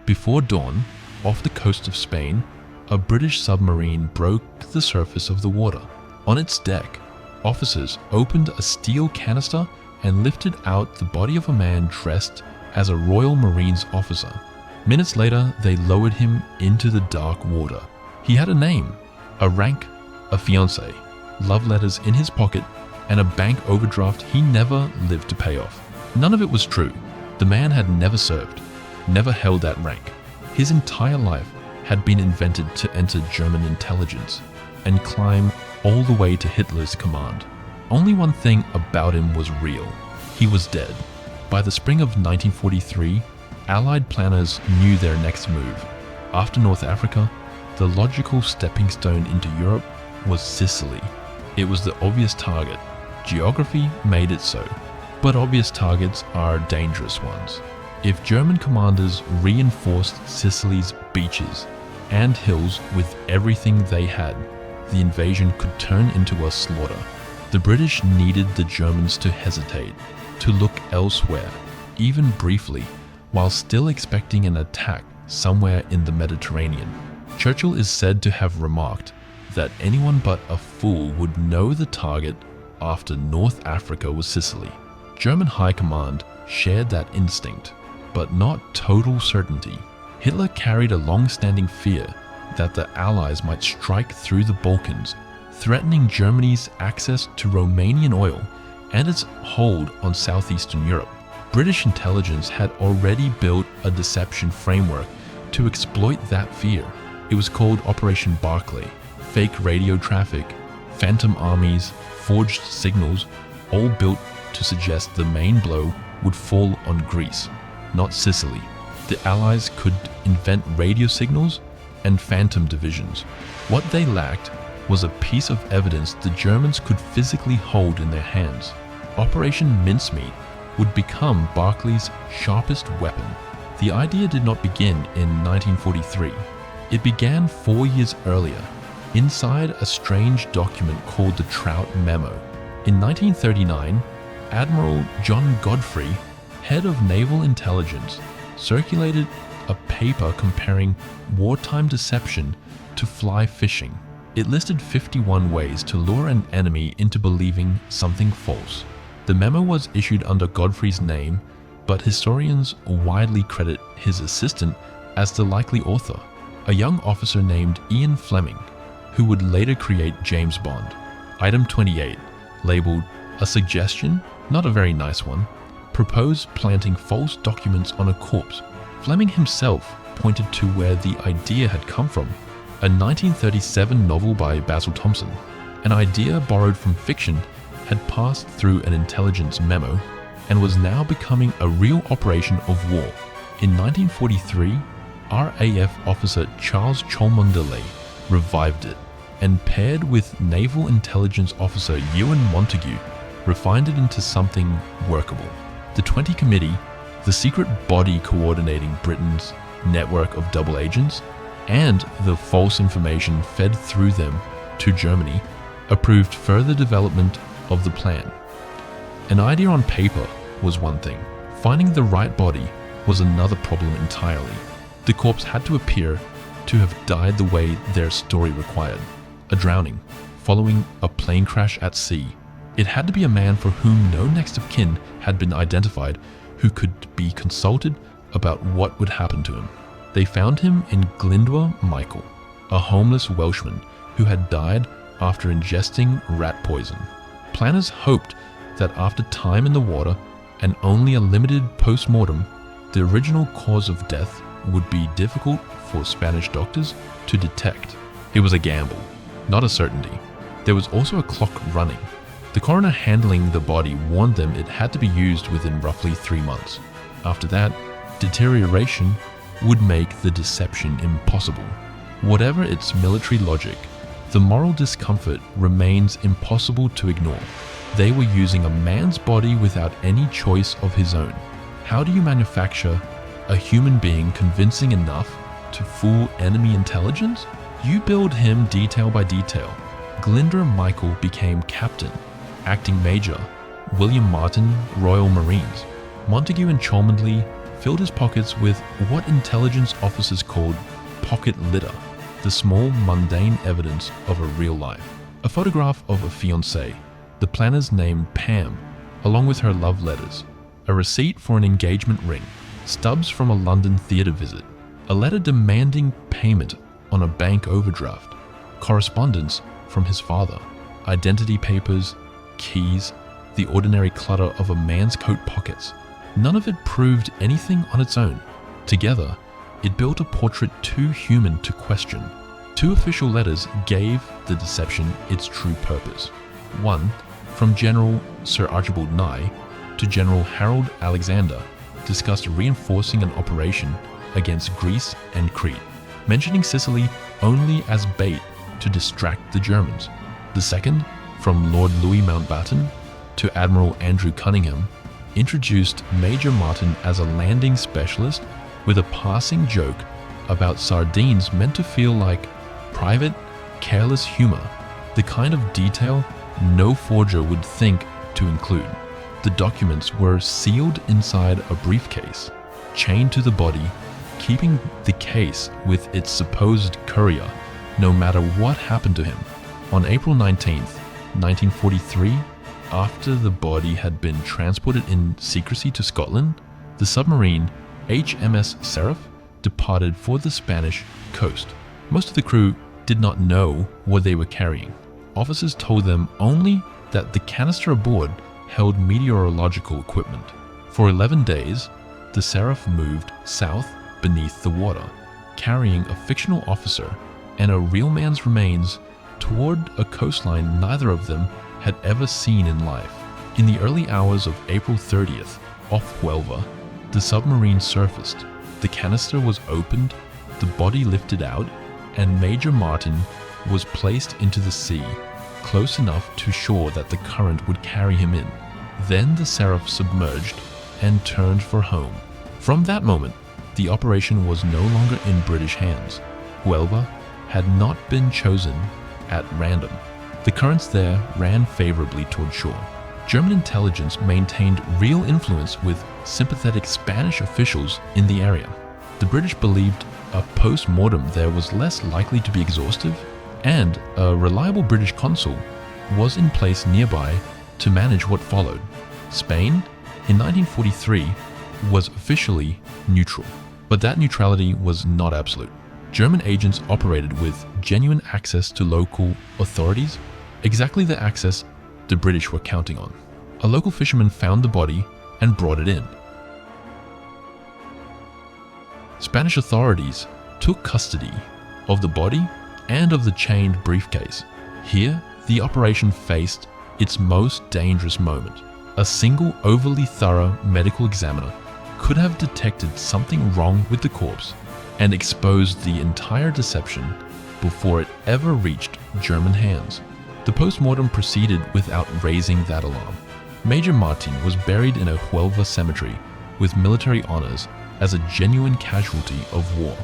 Before dawn, off the coast of Spain, a British submarine broke the surface of the water. On its deck, officers opened a steel canister and lifted out the body of a man dressed as a Royal Marines officer. Minutes later, they lowered him into the dark water. He had a name, a rank, a fiancée, love letters in his pocket, and a bank overdraft he never lived to pay off. None of it was true. The man had never served, never held that rank. His entire life had been invented to enter German intelligence and climb all the way to Hitler's command. Only one thing about him was real. He was dead. By the spring of 1943, Allied planners knew their next move. After North Africa, the logical stepping stone into Europe was Sicily. It was the obvious target. Geography made it so. But obvious targets are dangerous ones. If German commanders reinforced Sicily's beaches and hills with everything they had, the invasion could turn into a slaughter. The British needed the Germans to hesitate, to look elsewhere, even briefly, while still expecting an attack somewhere in the Mediterranean. Churchill is said to have remarked that anyone but a fool would know the target after North Africa was Sicily. German high command shared that instinct, but not total certainty. Hitler carried a long-standing fear that the Allies might strike through the Balkans, threatening Germany's access to Romanian oil and its hold on southeastern Europe. British intelligence had already built a deception framework to exploit that fear. It was called Operation Barclay. Fake radio traffic, phantom armies, forged signals, all built to suggest the main blow would fall on Greece, not Sicily. The Allies could invent radio signals and phantom divisions. What they lacked was a piece of evidence the Germans could physically hold in their hands. Operation Mincemeat would become Barclay's sharpest weapon. The idea did not begin in 1943. It began 4 years earlier, inside a strange document called the Trout Memo. In 1939, Admiral John Godfrey, head of naval intelligence, circulated a paper comparing wartime deception to fly fishing. It listed 51 ways to lure an enemy into believing something false. The memo was issued under Godfrey's name, but historians widely credit his assistant as the likely author, a young officer named Ian Fleming, who would later create James Bond. Item 28, labeled "A Suggestion," not a very nice one, proposed planting false documents on a corpse. Fleming himself pointed to where the idea had come from, a 1937 novel by Basil Thomson. An idea borrowed from fiction had passed through an intelligence memo and was now becoming a real operation of war. In 1943, RAF officer Charles Cholmondeley revived it and, paired with naval intelligence officer Ewen Montagu, refined it into something workable. The 20 Committee, the secret body coordinating Britain's network of double agents and the false information fed through them to Germany, approved further development of the plan. An idea on paper was one thing. Finding the right body was another problem entirely. The corpse had to appear to have died the way their story required, a drowning, following a plane crash at sea. It had to be a man for whom no next of kin had been identified, who could be consulted about what would happen to him. They found him in Glyndwr Michael, a homeless Welshman who had died after ingesting rat poison. Planners hoped that after time in the water and only a limited post-mortem, the original cause of death would be difficult for Spanish doctors to detect. It was a gamble, not a certainty. There was also a clock running. The coroner handling the body warned them it had to be used within roughly 3 months. After that, deterioration would make the deception impossible. Whatever its military logic, the moral discomfort remains impossible to ignore. They were using a man's body without any choice of his own. How do you manufacture a human being convincing enough to fool enemy intelligence? You build him detail by detail. Glyndwr Michael became captain, acting major, William Martin, Royal Marines. Montagu and Cholmondeley filled his pockets with what intelligence officers called pocket litter, the small, mundane evidence of a real life. A photograph of a fiancée, the planners named Pam, along with her love letters, a receipt for an engagement ring, stubs from a London theatre visit, a letter demanding payment on a bank overdraft, correspondence from his father, identity papers, keys, the ordinary clutter of a man's coat pockets. None of it proved anything on its own. Together, it built a portrait too human to question. 2 official letters gave the deception its true purpose. One, from General Sir Archibald Nye to General Harold Alexander, discussed reinforcing an operation against Greece and Crete, mentioning Sicily only as bait to distract the Germans. The second, from Lord Louis Mountbatten to Admiral Andrew Cunningham, introduced Major Martin as a landing specialist with a passing joke about sardines meant to feel like private, careless humor, the kind of detail no forger would think to include. The documents were sealed inside a briefcase, chained to the body, keeping the case with its supposed courier no matter what happened to him. On April 19th, 1943, after the body had been transported in secrecy to Scotland, the submarine HMS Seraph departed for the Spanish coast. Most of the crew did not know what they were carrying. Officers told them only that the canister aboard held meteorological equipment. For 11 days, the Seraph moved south beneath the water, carrying a fictional officer and a real man's remains toward a coastline neither of them had ever seen in life. In the early hours of April 30th, off Huelva, the submarine surfaced. The canister was opened, the body lifted out, and Major Martin was placed into the sea, close enough to shore that the current would carry him in. Then the Seraph submerged and turned for home. From that moment, the operation was no longer in British hands. Huelva had not been chosen at random. The currents there ran favorably toward shore. German intelligence maintained real influence with sympathetic Spanish officials in the area. The British believed a post-mortem there was less likely to be exhaustive, and a reliable British consul was in place nearby to manage what followed. Spain, in 1943, was officially neutral, but that neutrality was not absolute. German agents operated with genuine access to local authorities, exactly the access the British were counting on. A local fisherman found the body and brought it in. Spanish authorities took custody of the body and of the chained briefcase. Here, the operation faced its most dangerous moment. A single overly thorough medical examiner could have detected something wrong with the corpse and exposed the entire deception before it ever reached German hands. The post-mortem proceeded without raising that alarm. Major Martin was buried in a Huelva cemetery with military honors as a genuine casualty of war,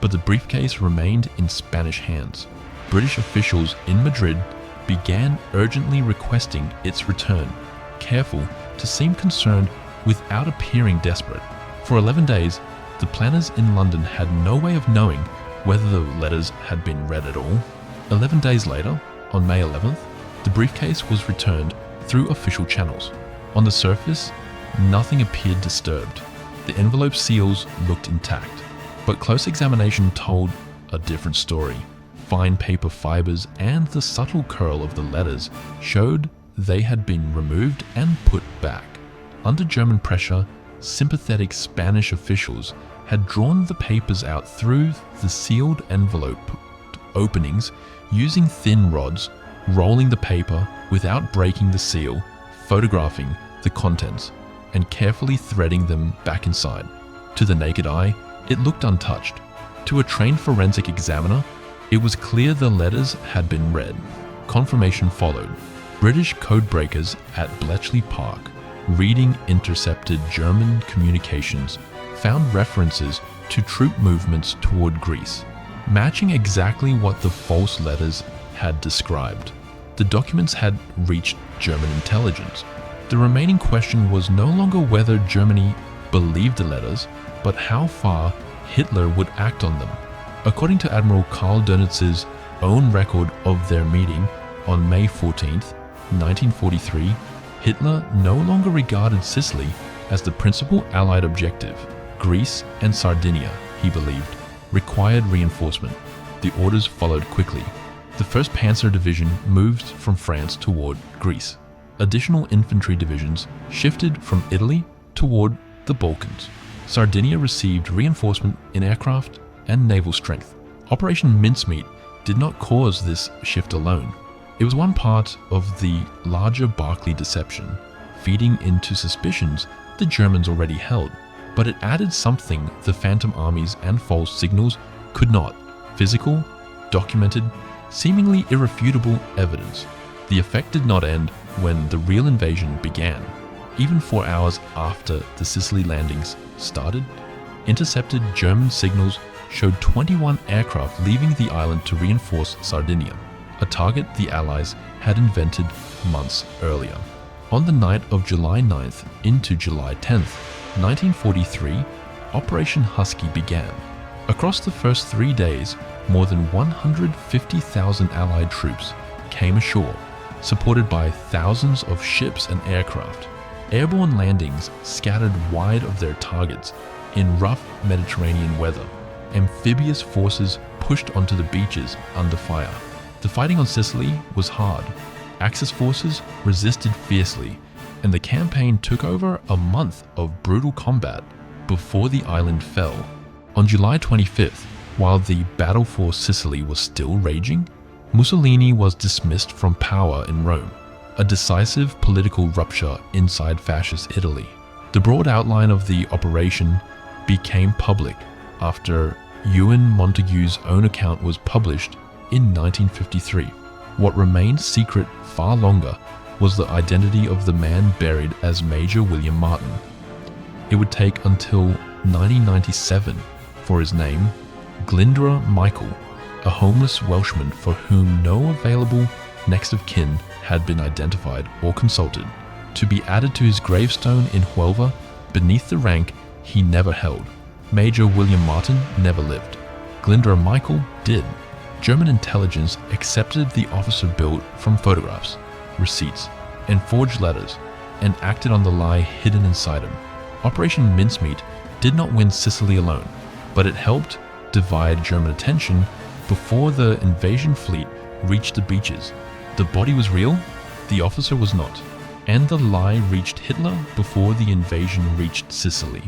but the briefcase remained in Spanish hands. British officials in Madrid began urgently requesting its return, careful to seem concerned without appearing desperate. For 11 days, the planners in London had no way of knowing whether the letters had been read at all. 11 days later, on May 11th, the briefcase was returned through official channels. On the surface, nothing appeared disturbed. The envelope seals looked intact, but close examination told a different story. Fine paper fibers and the subtle curl of the letters showed they had been removed and put back. Under German pressure, sympathetic Spanish officials had drawn the papers out through the sealed envelope openings using thin rods, rolling the paper without breaking the seal, photographing the contents, and carefully threading them back inside. To the naked eye, it looked untouched. To a trained forensic examiner, it was clear the letters had been read. Confirmation followed. British codebreakers at Bletchley Park, reading intercepted German communications, found references to troop movements toward Greece, matching exactly what the false letters had described. The documents had reached German intelligence. The remaining question was no longer whether Germany believed the letters, but how far Hitler would act on them. According to Admiral Karl Dönitz's own record of their meeting on May 14, 1943, Hitler no longer regarded Sicily as the principal Allied objective. Greece and Sardinia, he believed, required reinforcement. The orders followed quickly. The 1st Panzer Division moved from France toward Greece. Additional infantry divisions shifted from Italy toward the Balkans. Sardinia received reinforcement in aircraft and naval strength. Operation Mincemeat did not cause this shift alone. It was one part of the larger Barclay deception, feeding into suspicions the Germans already held, but it added something the Phantom armies and false signals could not: physical, documented, seemingly irrefutable evidence. The effect did not end when the real invasion began. Even 4 hours after the Sicily landings started, intercepted German signals showed 21 aircraft leaving the island to reinforce Sardinia, a target the Allies had invented months earlier. On the night of July 9th into July 10th, 1943, Operation Husky began. Across the first 3 days, more than 150,000 Allied troops came ashore, supported by thousands of ships and aircraft. Airborne landings scattered wide of their targets in rough Mediterranean weather. Amphibious forces pushed onto the beaches under fire. The fighting on Sicily was hard. Axis forces resisted fiercely, and the campaign took over a month of brutal combat before the island fell. On July 25th, while the battle for Sicily was still raging, Mussolini was dismissed from power in Rome, a decisive political rupture inside fascist Italy. The broad outline of the operation became public after Ewen Montagu's own account was published in 1953. What remained secret far longer was the identity of the man buried as Major William Martin. It would take until 1997 for his name, Glyndwr Michael, a homeless Welshman for whom no available next of kin had been identified or consulted, to be added to his gravestone in Huelva beneath the rank he never held. Major William Martin never lived. Glyndwr Michael did. German intelligence accepted the officer built from photographs, receipts, and forged letters, and acted on the lie hidden inside him. Operation Mincemeat did not win Sicily alone, but it helped divide German attention before the invasion fleet reached the beaches. The body was real, the officer was not, and the lie reached Hitler before the invasion reached Sicily.